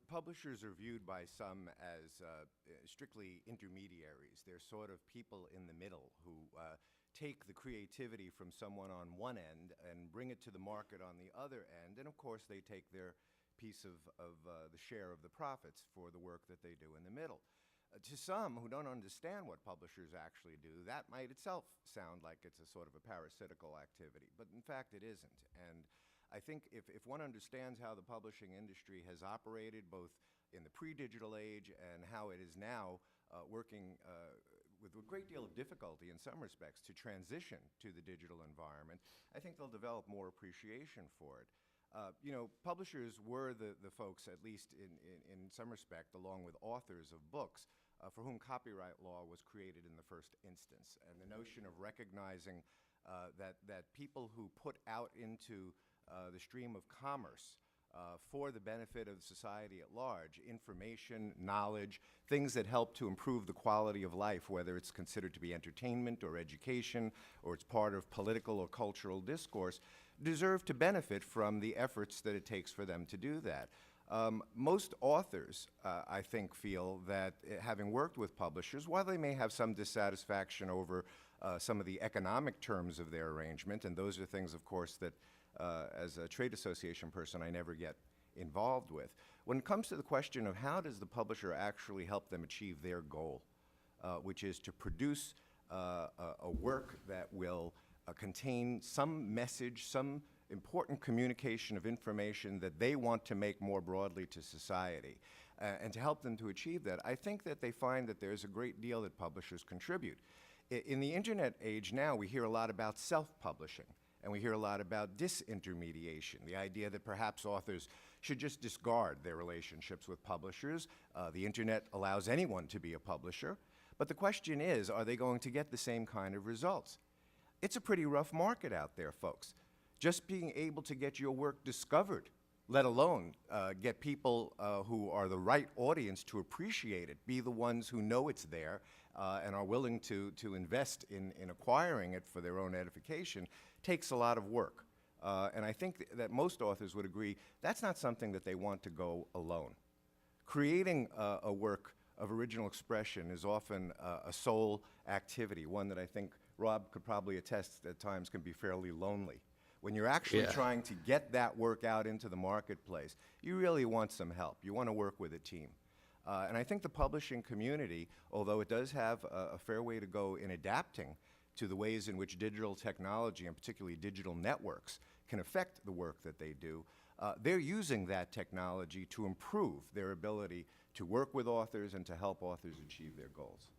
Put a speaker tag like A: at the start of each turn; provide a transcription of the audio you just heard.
A: publishers are viewed by some as strictly intermediaries. They're sort of people in the middle who take the creativity from someone on one end and bring it to the market on the other end. And of course, they take their piece of the share of the profits for the work that they do in the middle. To some who don't understand what publishers actually do, that might itself sound like it's a sort of a parasitical activity, but in fact it isn't. And I think if one understands how the publishing industry has operated both in the pre-digital age and how it is now working with a great deal of difficulty in some respects to transition to the digital environment, I think they'll develop more appreciation for it. Publishers were the folks, at least in some respect, along with authors of books, for whom copyright law was created in the first instance. And the notion of recognizing that people who put out into the stream of commerce for the benefit of society at large, information, knowledge, things that help to improve the quality of life, whether it's considered to be entertainment or education, or it's part of political or cultural discourse, deserve to benefit from the efforts that it takes for them to do that. Most authors, I think, feel that having worked with publishers, while they may have some dissatisfaction over some of the economic terms of their arrangement, and those are things, of course, that as a trade association person I never get involved with. When it comes to the question of how does the publisher actually help them achieve their goal, which is to produce a work that will contain some message, some important communication of information that they want to make more broadly to society, and to help them to achieve that, I think that they find that there's a great deal that publishers contribute. In the internet age now, we hear a lot about self-publishing, and we hear a lot about disintermediation, the idea that perhaps authors should just discard their relationships with publishers. The internet allows anyone to be a publisher, but the question is, are they going to get the same kind of results? It's a pretty rough market out there, folks. Just being able to get your work discovered, let alone get people who are the right audience to appreciate it, be the ones who know it's there and are willing to invest in acquiring it for their own edification, takes a lot of work. And I think that most authors would agree that's not something that they want to go alone. Creating a work of original expression is often a sole activity, one that I think Rob could probably attest at times can be fairly lonely. When you're actually trying to get that work out into the marketplace, you really want some help. You want to work with a team. And I think the publishing community, although it does have a fair way to go in adapting to the ways in which digital technology, and particularly digital networks, can affect the work that they do, they're using that technology to improve their ability to work with authors and to help authors achieve their goals.